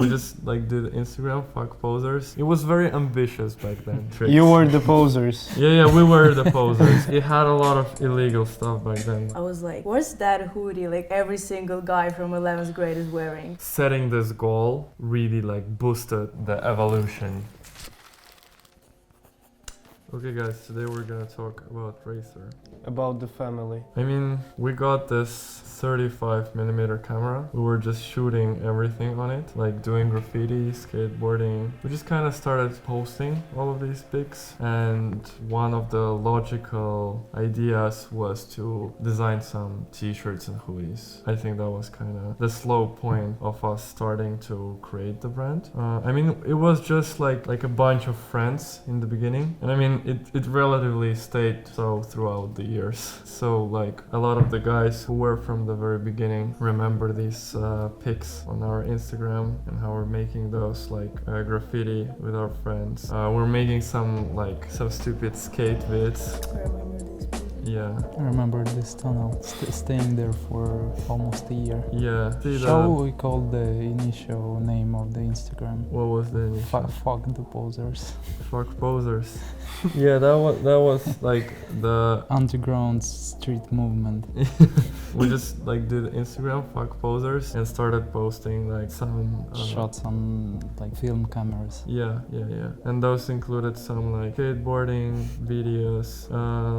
We just like did Instagram fuck posers. It was very ambitious back then. You were the posers. Yeah, we were the posers. It had a lot of illegal stuff back then. I was like, what's that hoodie like every single guy from 11th grade is wearing? Setting this goal really like boosted the evolution. Okay guys, today we're gonna talk about Racer. About the family. I mean, we got this 35mm camera. We were just shooting everything on it, like doing graffiti, skateboarding. We just kind of started posting all of these pics, and one of the logical ideas was to design some t-shirts and hoodies. I think that was kind of the slow point of us starting to create the brand. I mean, it was just like a bunch of friends in the beginning, and I mean, it relatively stayed so throughout the years. So like a lot of the guys who were from the very beginning remember these pics on our Instagram and how we're making those like graffiti with our friends. We're making some stupid skate vids. I remember these people. Yeah. I remember this tunnel, staying there for almost a year. Yeah. Shall we call the initial name of the Instagram? What was the initial? Fuck the posers. Fuck posers. Yeah, that was like the underground street movement. We just like did Instagram fuck posers and started posting like some shots on like film cameras. Yeah. And those included some like skateboarding videos.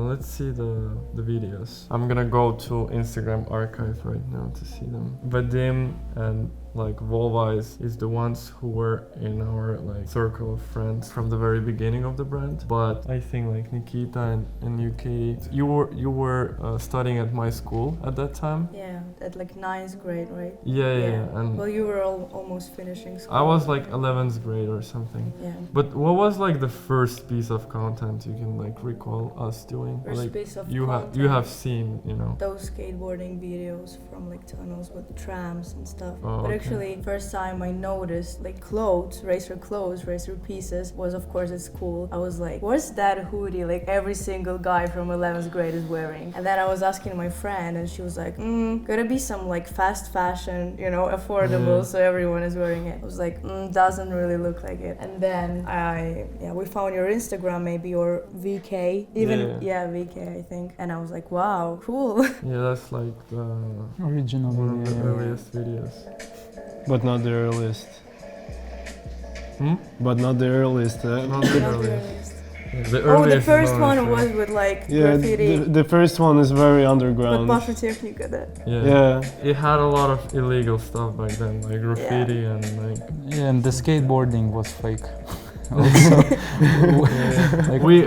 Let's see the videos. I'm gonna go to Instagram archive right now to see them. Vadim and like Volvais is the ones who were in our like circle of friends from the very beginning of the brand. But I think like Nikita and UK, you were studying at my school at that time. Yeah, at like 9th grade, right? Yeah. And well, you were almost finishing school. I was like 11th grade or something. Yeah. But what was like the first piece of content you can like recall us doing? First like piece of you have seen, you know, those skateboarding videos from like tunnels with trams and stuff. Oh, but okay. Actually, first time I noticed like racer pieces was of course at school. I was like, what's that hoodie like every single guy from 11th grade is wearing? And then I was asking my friend and she was like, gotta be some like fast fashion, you know, affordable, so everyone is wearing it. I was like, doesn't really look like it. And then we found your Instagram maybe, or VK, even VK I think. And I was like, wow, cool. Yeah, that's like the original one of the earliest videos. But not the earliest. But not the earliest. Not the earliest. The the first one was with like graffiti. The first one is very underground. But Pyrotechnica that. Yeah. It had a lot of illegal stuff back then, like graffiti and like. Yeah, and the skateboarding was fake. Like we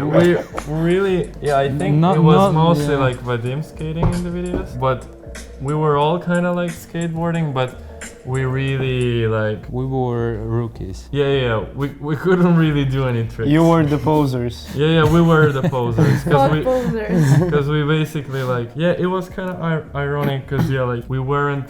really, I think it was mostly like Vadim skating in the videos, but we were all kind of like skateboarding, but we really like... We were rookies. Yeah, we couldn't really do any tricks. You were the posers. Yeah, we were the posers. Posers. Because we basically like... Yeah, it was kind of ironic because like we weren't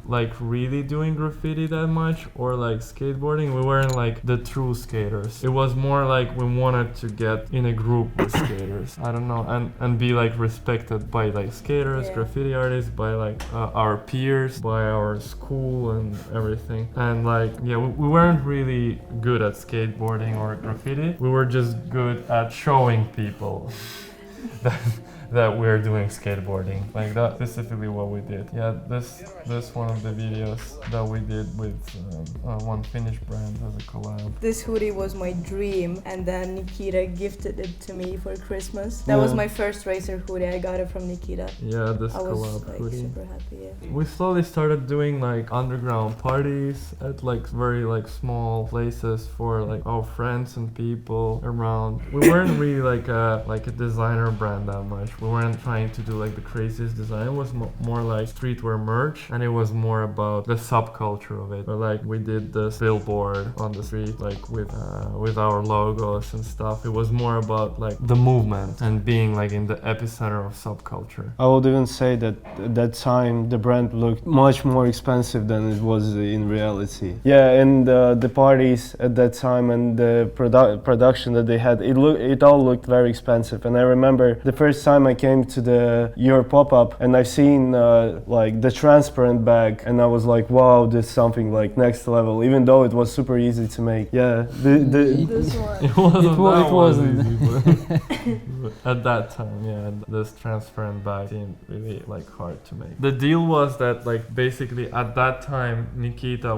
like really doing graffiti that much or like skateboarding. We weren't like the true skaters. It was more like we wanted to get in a group with skaters. I don't know, and be like respected by like skaters, graffiti artists, by like our peers, by our school and everything. And like we weren't really good at skateboarding or graffiti. We were just good at showing people that we're doing skateboarding. Like that's specifically what we did. Yeah, this one of the videos that we did with one Finnish brand as a collab. This hoodie was my dream, and then Nikita gifted it to me for Christmas. That was my first racer hoodie. I got it from Nikita. Yeah, this collab hoodie. I was super happy, We slowly started doing like underground parties at like very like small places for like our friends and people around. We weren't really like a designer brand that much. We weren't trying to do like the craziest design. It was more like streetwear merch, and it was more about the subculture of it. But like we did this billboard on the street like with our logos and stuff. It was more about like the movement and being like in the epicenter of subculture. I would even say that at that time the brand looked much more expensive than it was in reality. Yeah, and the parties at that time and the production that they had, it all looked very expensive. And I remember the first time I came to your pop-up and I've seen like the transparent bag, and I was like, wow, this is something like next level, even though it was super easy to make. Yeah, This one. It wasn't. easy, but at that time, yeah, this transparent bag seemed really like hard to make. The deal was that like basically at that time Nikita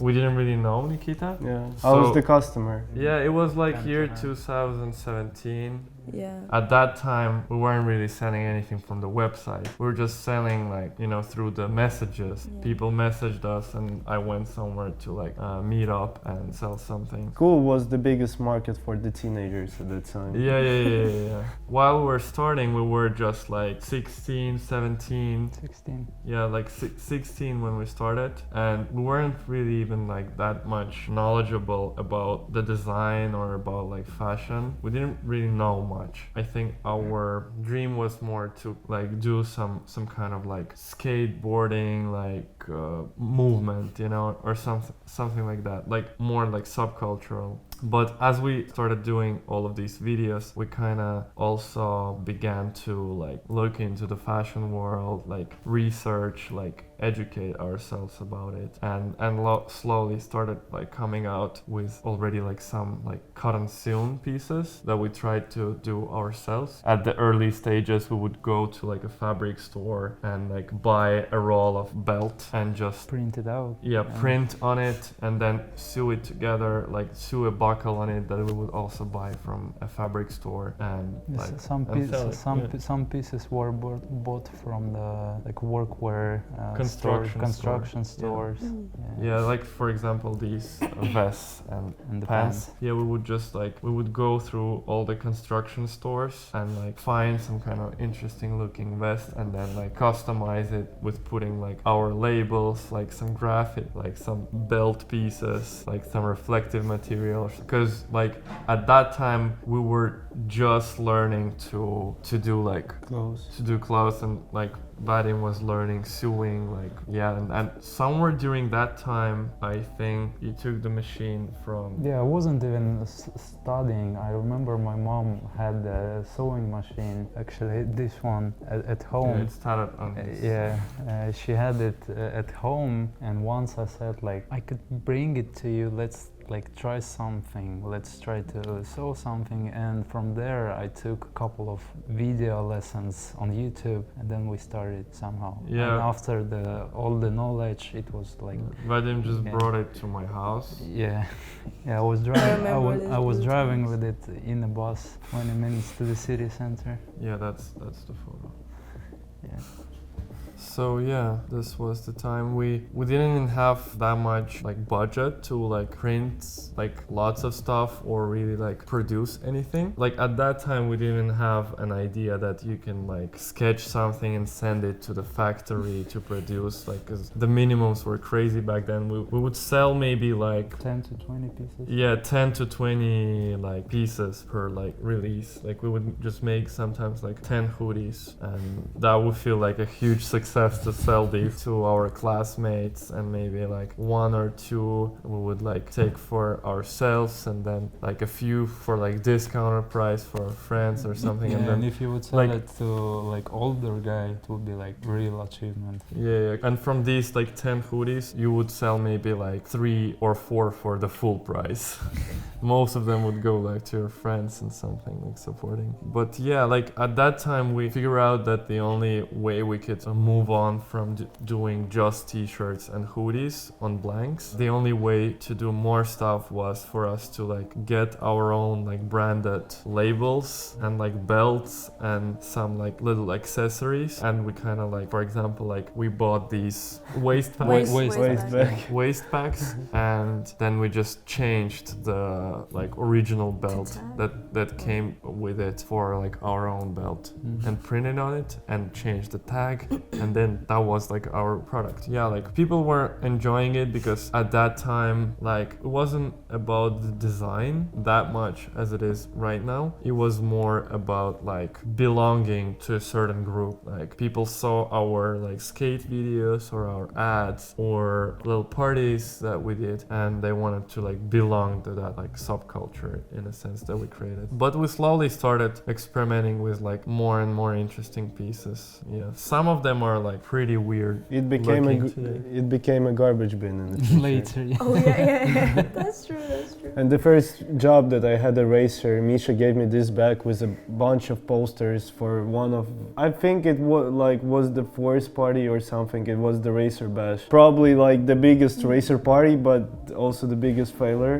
we didn't really know Nikita. Yeah, I So- was the customer. Yeah, it was like year Can't 2017. Yeah. At that time, we weren't really selling anything from the website. We were just selling like, through the messages. Yeah. People messaged us and I went somewhere to like meet up and sell something. School was the biggest market for the teenagers at that time. Yeah. While we were starting, we were just like 16, 17. 16. Yeah, like 16 when we started. And we weren't really even like that much knowledgeable about the design or about like fashion. We didn't really know much. I think our dream was more to like do some kind of like skateboarding like movement, or something like that, like more like subcultural. But as we started doing all of these videos, we kind of also began to like look into the fashion world, like research, like educate ourselves about it, and slowly started like coming out with already like some like cut and sewn pieces that we tried to do ourselves. At the early stages, we would go to like a fabric store and like buy a roll of belt and just Print it out. print on it and then sew it together, like sew a buckle on it that we would also buy from a fabric store, and Yes, like some and sell pieces, it, some pieces were bought from the like workwear construction stores. yeah, like for example these vests And the pants. Yeah, we would go through all the construction stores and like find some kind of interesting looking vest and then like customize it with putting like our labels, like some graphic, like some belt pieces, like some reflective material, because like at that time we were just learning to do like clothes, and like Vadim was learning sewing, like and somewhere during that time I think he took the machine from Yeah, I wasn't even studying. I remember my mom had a sewing machine, actually this one at home. Yeah, it started on this. She had it at home, and once I said like, I could bring it to you, let's like try something, let's try to sew something. And from there I took a couple of video lessons on YouTube, and then we started somehow. Yeah. And after all the knowledge, it was like Vadim just brought it to my house. yeah, I was driving. remember I was these driving times. with it in a bus, 20 minutes to the city center. Yeah, that's the photo. Yeah. So yeah, this was the time we didn't have that much like budget to like print like lots of stuff or really like produce anything. Like at that time we didn't have an idea that you can like sketch something and send it to the factory to produce, like 'cause the minimums were crazy back then. We would sell maybe like 10 to 20 pieces. 10 to 20 like pieces per like release. Like we would just make sometimes like 10 hoodies, and that would feel like a huge success to sell these to our classmates, and maybe like one or two we would like take for ourselves, and then like a few for like discounted price for our friends or something. Yeah, And and then if you would sell like- it to like older guy, it would be like real achievement. yeah, and from these like 10 hoodies you would sell maybe like 3 or 4 for the full price. Most of them would go like to your friends and something like supporting. But yeah, like at that time we figured out that the only way we could move on from doing just t-shirts and hoodies on blanks, the only way to do more stuff was for us to like get our own like branded labels and like belts and some like little accessories. And we kind of like, for example, like we bought these waist packs, waist packs, and then we just changed the like original belt that came with it for like our own belt, and printed on it and changed the tag and and then that was like our product. Yeah, like people were enjoying it because at that time, like it wasn't about the design that much as it is right now. It was more about like belonging to a certain group. Like people saw our like skate videos or our ads or little parties that we did, and they wanted to like belong to that like subculture in a sense that we created. But we slowly started experimenting with like more and more interesting pieces. Yeah, some of them are like pretty weird. It became it became a garbage bin in the future. Later, yeah. Oh yeah. That's true. And the first job that I had a racer, Misha gave me this bag with a bunch of posters for one of, I think it was the Force party or something. It was the Racer Bash. Probably like the biggest racer party, but also the biggest failure.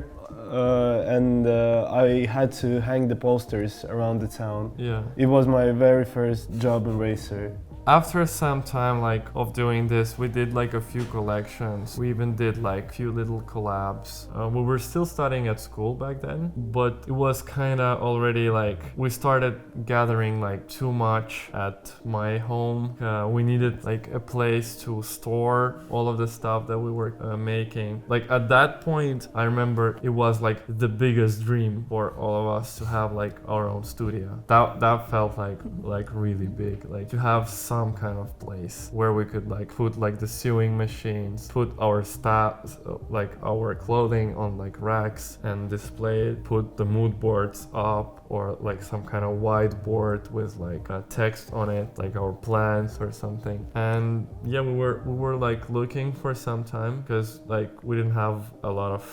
And I had to hang the posters around the town. Yeah. It was my very first job in racer. After some time like of doing this, we did like a few collections. We even did like few little collabs. We were still studying at school back then, but it was kind of already like we started gathering like too much at my home. We needed like a place to store all of the stuff that we were making. Like at that point, I remember it was like the biggest dream for all of us to have like our own studio. That felt like really big, like to have some kind of place where we could like put like the sewing machines, put our stuff, like our clothing on like racks and display it, put the mood boards up, or like some kind of whiteboard with like a text on it, like our plans or something. And yeah, we were like looking for some time because like we didn't have a lot of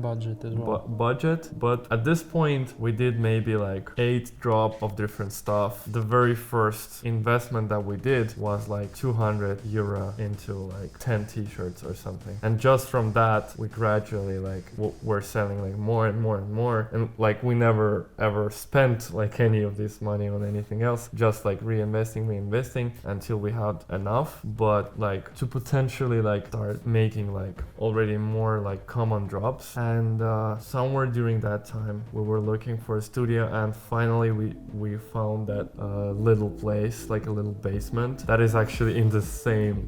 budget as well. Budget, but at this point we did maybe like 8 drop of different stuff. The very first investment that we did was like 200 euro into like 10 t-shirts or something, and just from that we gradually like were selling like more and more and more, and like we never ever spent like any of this money on anything else, just like reinvesting until we had enough, but like to potentially like start making like already more like common drops. And somewhere during that time we were looking for a studio, and finally we found that little place, like a little basement that is actually in the same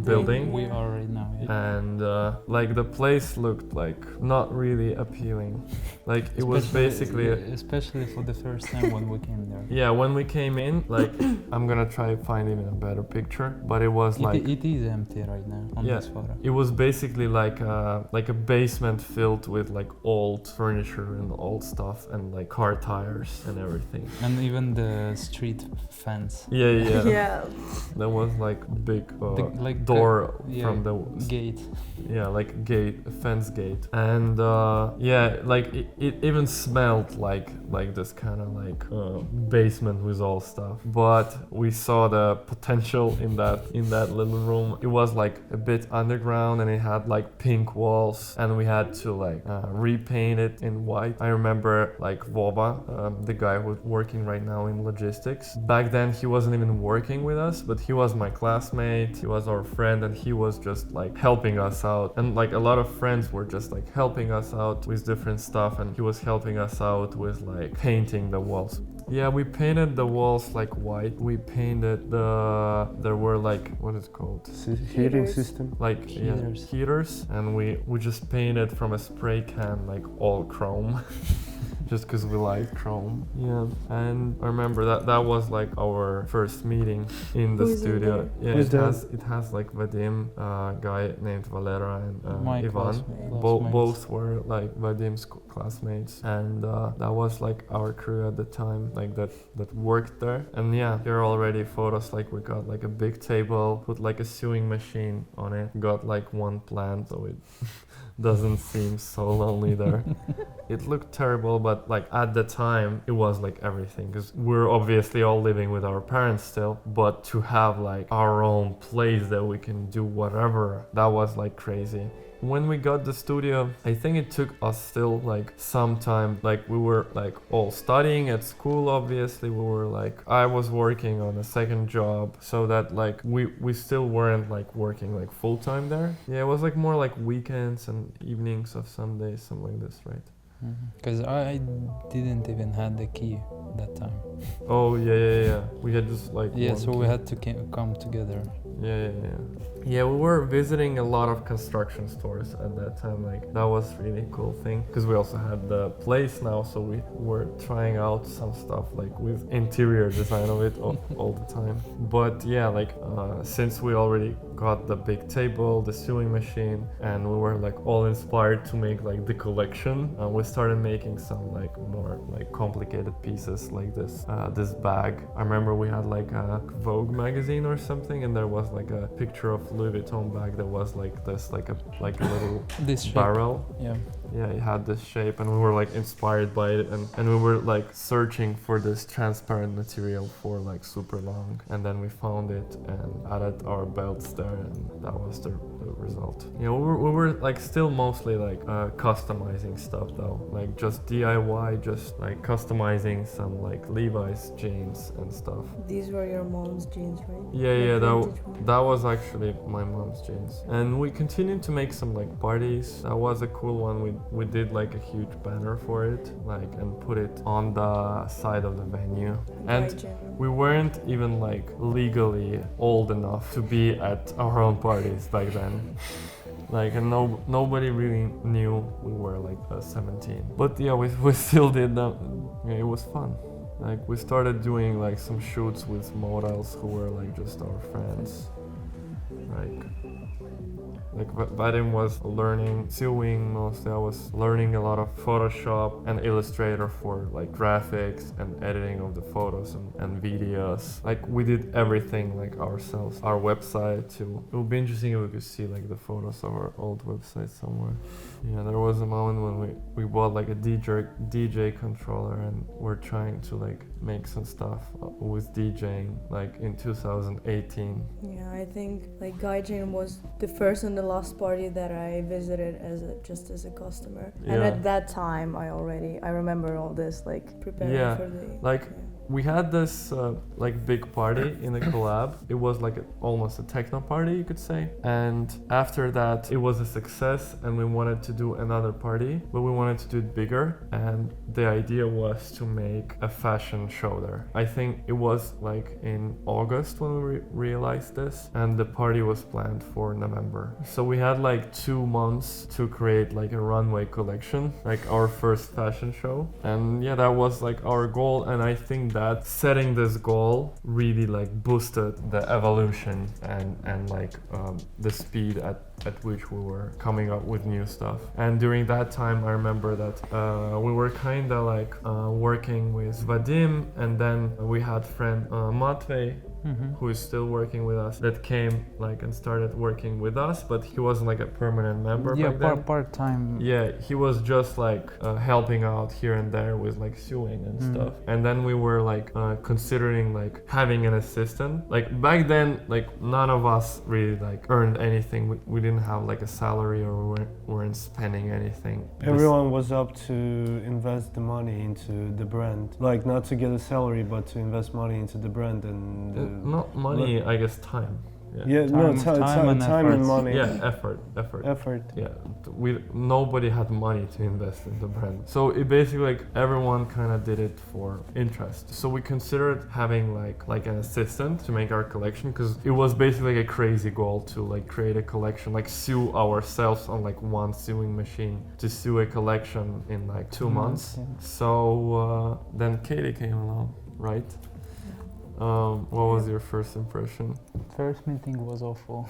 building we are right now, yeah. And like the place looked like not really appealing. Like it was basically especially for the first time when we came there. Yeah, when we came in, like I'm gonna try finding a better picture, but it was like it is empty right now on this photo. It was basically like a basement filled with like old furniture and old stuff and like car tires and everything. And even the street fence. Yeah. There was like big like door from the gate. Yeah, like a fence gate. And like it even smelled like this kind of like basement with all stuff. But we saw the potential in that little room. It was like a bit underground, and it had like pink walls, and we had to like repaint it in white. I remember like Vova, the guy who's working right now in logistics. Back then he wasn't even working with us, but he was my classmate, he was our friend, and he was just like helping us out. And like a lot of friends were just like helping us out with different stuff, and he was helping us out with like painting the walls. Yeah, we painted the walls like white. We painted there were like, what is it called? Heating system? Like heaters. And we just painted from a spray can like all chrome. Just because we like chrome. Yeah, and I remember that was like our first meeting in the studio. Yeah, it has like Vadim, guy named Valera, and Ivan. Both were like Vadim's classmates, and that was like our crew at the time, like that worked there. And yeah, there are already photos. Like we got like a big table, put like a sewing machine on it, got like one plant, so it doesn't seem so lonely there. It looked terrible, but like at the time it was like everything, because we're obviously all living with our parents still, but to have like our own place that we can do whatever, that was like crazy. When we got the studio, I think it took us still like some time. Like we were like all studying at school, obviously. We were like, I was working on a second job, so that like we still weren't like working like full time there. Yeah, it was like more like weekends and evenings of Sundays, something like this, right? Because I didn't even have the key that time. Oh yeah. We had just like Yeah, one so we kid. had to come together. Yeah. Yeah, we were visiting a lot of construction stores at that time. Like that was really cool thing because we also had the place now, so we were trying out some stuff like with interior design of it all the time. But yeah, like since we already got the big table, the sewing machine, and we were like all inspired to make like the collection, we started making some like more like complicated pieces like this bag. I remember we had like a Vogue magazine or something, and there was like a picture of Louis Vuitton bag that was like this, like a little This shape. barrel. Yeah. It had this shape, and we were like inspired by it, and we were like searching for this transparent material for like super long, and then we found it and added our belts there, and that was the result. Yeah, we were like still mostly like customizing stuff though, like just DIY, just like customizing some like Levi's jeans and stuff. These were your mom's jeans, right? Yeah, The vintage one? that was actually my mom's jeans. And we continued to make some like parties. That was a cool one. We did like a huge banner for it, like, and put it on the side of the venue. And Gaijin. we weren't even like legally old enough to be at our own parties back then. Like, and nobody really knew we were like 17. But yeah, we still did that. Yeah, it was fun. Like, we started doing like some shoots with models who were like just our friends. Like Vadim was learning sewing mostly. I was learning a lot of Photoshop and Illustrator for like graphics and editing of the photos and videos. Like we did everything like ourselves. Our website too. It would be interesting if we could see like the photos of our old website somewhere. Yeah, there was a moment when we bought like a DJ controller and we're trying to like make some stuff with DJing like in 2018. Yeah, I think like Gaijin was the first and the last party that I visited just as a customer. And Yeah. at that time I remember all this like preparing for the like we had this like big party in the collab. It was like almost a techno party, you could say. And after that, it was a success, and we wanted to do another party, but we wanted to do it bigger. And the idea was to make a fashion show there. I think it was like in August when we realized this, and the party was planned for November. So we had like 2 months to create like a runway collection, like our first fashion show. And yeah, that was like our goal. And I think that setting this goal really like boosted the evolution and like the speed at which we were coming up with new stuff. And during that time, I remember that we were kind of like working with Vadim, and then we had friend Matvei, who is still working with us, that came like and started working with us, but he wasn't like a permanent member back then. Part-time. Yeah, he was just like helping out here and there with like sewing and stuff. And then we were like considering like having an assistant. Like back then, like none of us really like earned anything. We didn't have like a salary, or we weren't spending anything. Everyone was up to invest the money into the brand. Like not to get a salary, but to invest money into the brand and... Not money, I guess time. Time and money. Yeah, effort. Yeah, nobody had money to invest in the brand. So it basically like everyone kind of did it for interest. So we considered having like an assistant to make our collection, because it was basically like a crazy goal to like create a collection, like sew ourselves on like one sewing machine to sew a collection in like 2 months. Yeah. So then Katie came along, right? What was your first impression? First meeting was awful.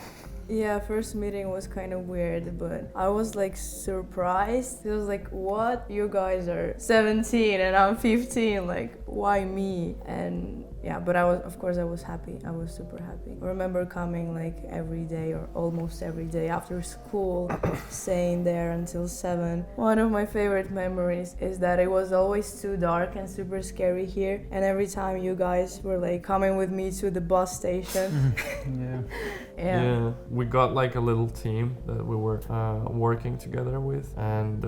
Yeah, first meeting was kind of weird, but I was like surprised. It was like, what? You guys are 17 and I'm 15, like why me? And yeah, but I was happy. I was super happy. I remember coming like every day or almost every day after school, staying there until 7. One of my favorite memories is that it was always too dark and super scary here, and every time you guys were like coming with me to the bus station. Yeah, we got like a little team that we were working together with, and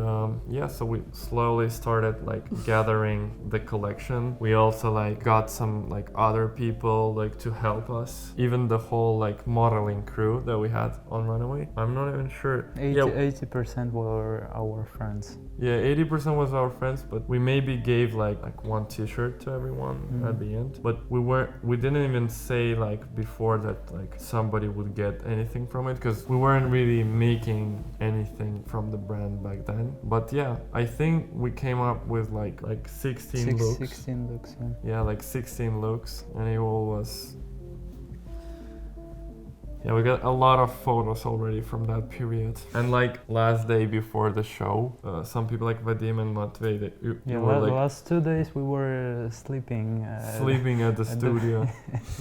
so we slowly started like gathering the collection. We also like got some like like other people like to help us. Even the whole like modeling crew that we had on Runaway. I'm not even sure. 80% were our friends. Yeah, 80% was our friends, but we maybe gave like one t-shirt to everyone at the end. But we didn't even say like before that like somebody would get anything from it, because we weren't really making anything from the brand back then. But yeah, I think we came up with like 16 looks. 16 looks, yeah. Yeah, like 16 looks, and it all was. Yeah, we got a lot of photos already from that period. And like last day before the show, some people like Vadim and Matvei, last 2 days we were sleeping. Sleeping at the studio,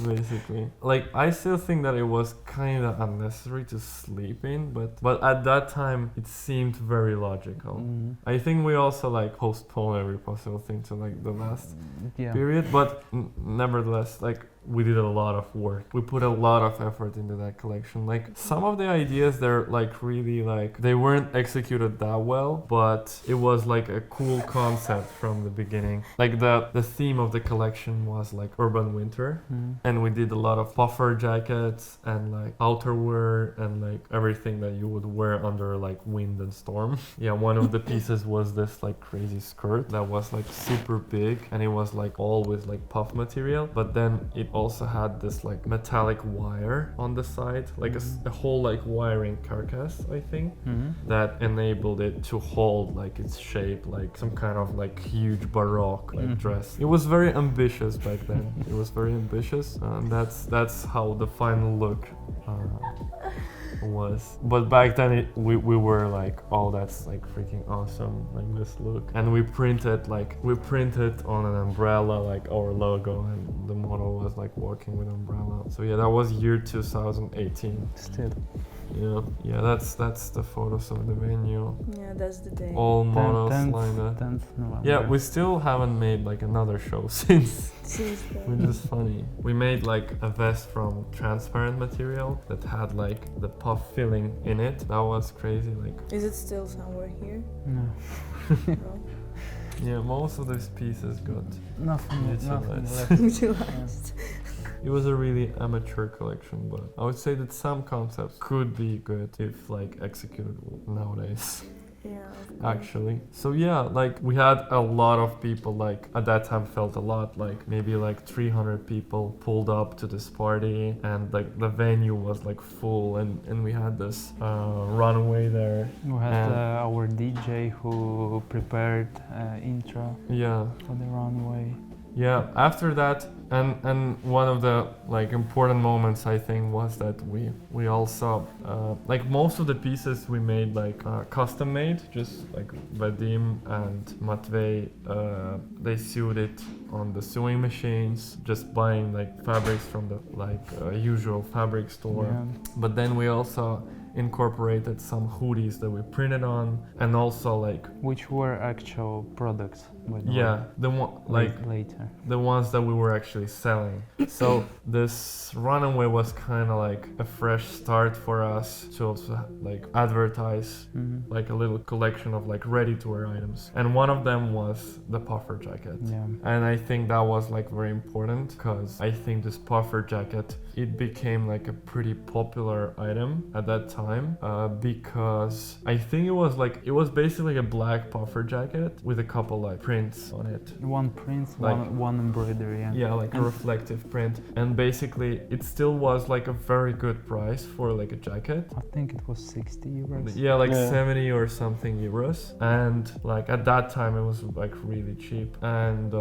basically. Like I still think that it was kind of unnecessary to sleep in, but at that time it seemed very logical. I think we also like postponed every possible thing to like the last period, but nevertheless, like we did a lot of work. We put a lot of effort into that collection. Like some of the ideas, they're like really like, they weren't executed that well, but it was like a cool concept from the beginning. Like the theme of the collection was like urban winter, and we did a lot of puffer jackets and like outerwear and like everything that you would wear under like wind and storm. Yeah, one of the pieces was this like crazy skirt that was like super big, and it was like all with like puff material, but then it also had this like metallic wire on the side, like a whole like wiring carcass, I think, that enabled it to hold like its shape, like some kind of like huge baroque like dress. It was very ambitious back then. It was very ambitious, and that's how the final look was. But back then we were like, oh, that's like freaking awesome, like this look. And we printed on an umbrella like our logo, and the model was like walking with umbrella. So yeah, that was year 2018 still. Yeah, that's the photos of the venue. Yeah, that's the day. All models lined up. 10th November. Yeah, we still haven't made like another show since. Which is funny. We made like a vest from transparent material that had like the puff filling in it. That was crazy. Like, is it still somewhere here? No. No? Yeah, most of these pieces got nothing utilized. left. Utilized. It was a really amateur collection, but I would say that some concepts could be good if like executed nowadays. Yeah. Actually. So yeah, like we had a lot of people, like at that time felt a lot, like maybe like 300 people pulled up to this party, and like the venue was like full, and we had this runway there. We had our DJ who prepared intro for the runway. Yeah, after that, and one of the like important moments I think was that we also like most of the pieces we made like custom made, just like Vadim and Matvei, they sewed it on the sewing machines, just buying like fabrics from the like usual fabric store. Yeah. But then we also incorporated some hoodies that we printed on, and also like which were actual products. Yeah, the one like later, the ones that we were actually selling. So this runaway was kind of like a fresh start for us to also like advertise like a little collection of like ready-to-wear items, and one of them was the puffer jacket. Yeah. And I think that was like very important, because I think this puffer jacket, it became like a pretty popular item at that time, because I think it was basically a black puffer jacket with a couple like prints on it. One print, like, one embroidery. Yeah, like a reflective print. And basically it still was like a very good price for like a jacket. I think it was 60 euros. Yeah, like 70 or something euros. And like at that time it was like really cheap. And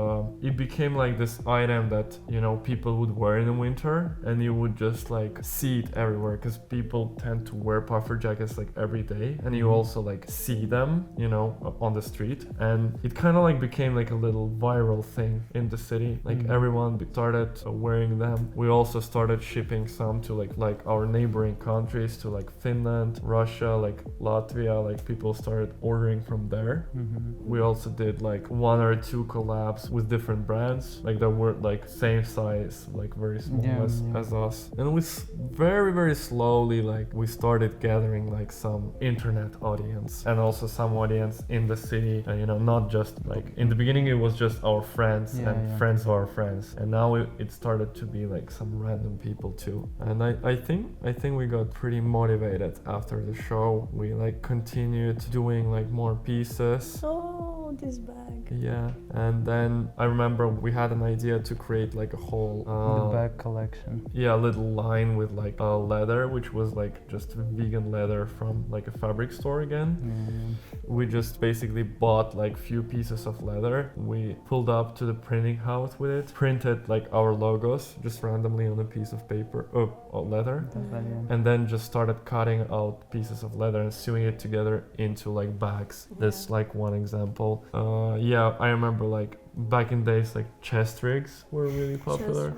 it became like this item that, you know, people would wear in the winter, and you would just like see it everywhere, because people tend to wear puffer jackets like every day, and you also like see them, you know, on the street. And it kind of like became like a little viral thing in the city. Like everyone started wearing them. We also started shipping some to like our neighboring countries, to like Finland, Russia, like Latvia. Like people started ordering from there. We also did like 1 or 2 collabs with different brands, like that were like same size, like very small as us. And very, very slowly, like, we started gathering like some internet audience and also some audience in the city. You know, not just like, in the beginning it was just our friends and friends of our friends. And now it started to be like some random people too. And I think we got pretty motivated after the show. We like continued doing like more pieces. Oh, this bag. Yeah, and then I remember we had an idea to create like a whole the bag collection. Yeah, a little line with like leather, which was like just vegan leather from like a fabric store again. We just basically bought like few pieces of leather. We pulled up to the printing house with it, printed like our logos just randomly on a piece of paper, leather, and then just started cutting out pieces of leather and sewing it together into like bags. That's like one example. Yeah, I remember like back in days like chest rigs were really popular.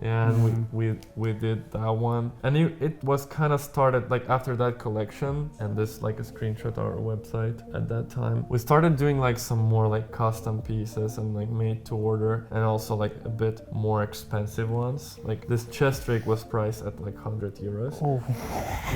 Yeah, and we did that one, and it was kind of started like after that collection, and this like a screenshot of our website at that time. We started doing like some more like custom pieces and like made to order, and also like a bit more expensive ones. Like this chest rig was priced at like 100 euros,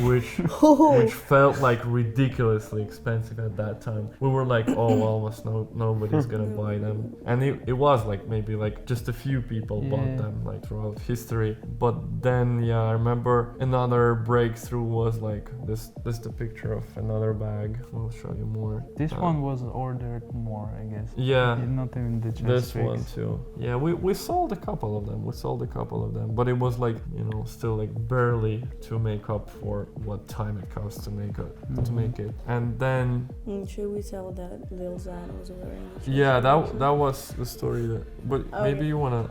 which felt like ridiculously expensive at that time. We were like, oh, almost nobody's gonna buy them, and it was like maybe like just a few people bought them like throughout history. But then I remember another breakthrough was like this the picture of another bag. I'll show you more. This one was ordered more, I guess. Yeah, not even the chest this rigs. one too. Yeah, we sold a couple of them. But it was like, you know, still like barely to make up for what time it costs to make it. And then should we tell that Lil Zan was wearing the chest yeah, rig? that was the story but maybe you wanna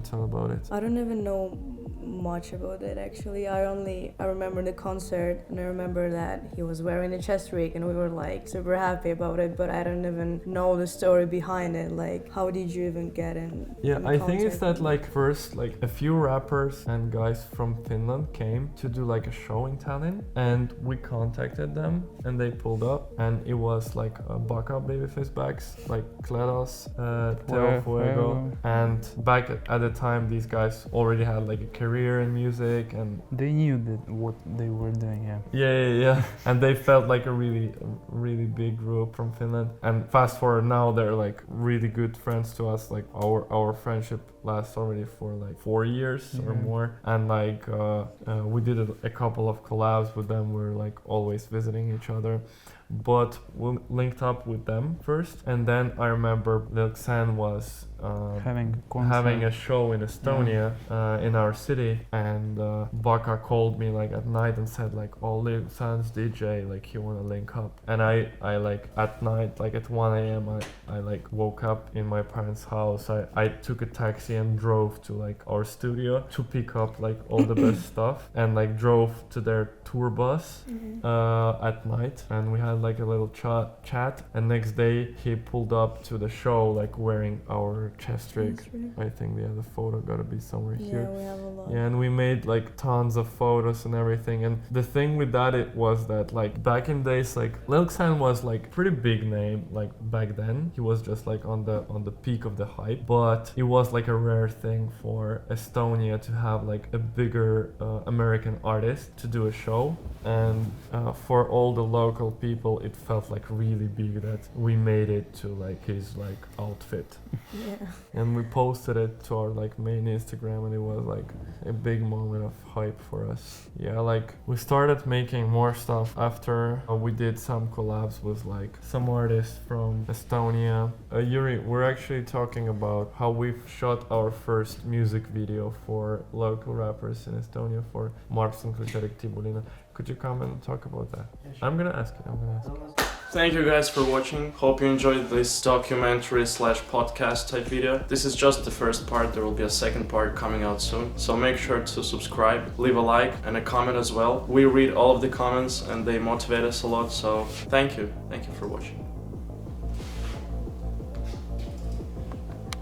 tell about it. I don't even know much about it actually. I remember the concert, and I remember that he was wearing the chest rig, and we were like super happy about it, but I don't even know the story behind it. Like, how did you even get in? Yeah, I think it's that like first like a few rappers and guys from Finland came to do like a show in Tallinn, and we contacted them, and they pulled up, and it was like Baka Babyface bags, like Kledos, Teo Fuego, and back at the time these guys already had like a career in music, and they knew that what they were doing. Yeah. And they felt like a really big group from Finland. And fast forward now, they're like really good friends to us. Like our friendship lasts already for like 4 years or more. And like we did a couple of collabs with them. We're like always visiting each other. But we linked up with them first, and then I remember Lil Xan was having a show in Estonia in our city, and Baka called me like at night and said like, oh, Lil Xan's DJ, like you wanna link up? And I like at night, like at 1 a.m. I like woke up in my parents' house. I took a taxi and drove to like our studio to pick up like all the best stuff, and like drove to their tour bus at night, and we had like a little chat, and next day he pulled up to the show like wearing our chest rig. I think the photo gotta be somewhere here. Yeah, we have a lot. Yeah, and we made like tons of photos and everything. And the thing with that, it was that like back in days, like Lil Xan was like pretty big name like back then. He was just like on the peak of the hype, but it was like a rare thing for Estonia to have like a bigger American artist to do a show. And for all the local people, it felt like really big that we made it to like his like outfit. Yeah. And we posted it to our like main Instagram, and it was like a big moment of hype for us. Yeah, like we started making more stuff after we did some collabs with like some artists from Estonia. Jüri, we're actually talking about how we've shot our first music video for local rappers in Estonia for Marks and Kriterik Tibulina. Could you come and talk about that? Yeah, sure. I'm gonna ask you. Thank you guys for watching. Hope you enjoyed this documentary/podcast type video. This is just the first part. There will be a second part coming out soon. So make sure to subscribe, leave a like and a comment as well. We read all of the comments and they motivate us a lot. So thank you. Thank you for watching.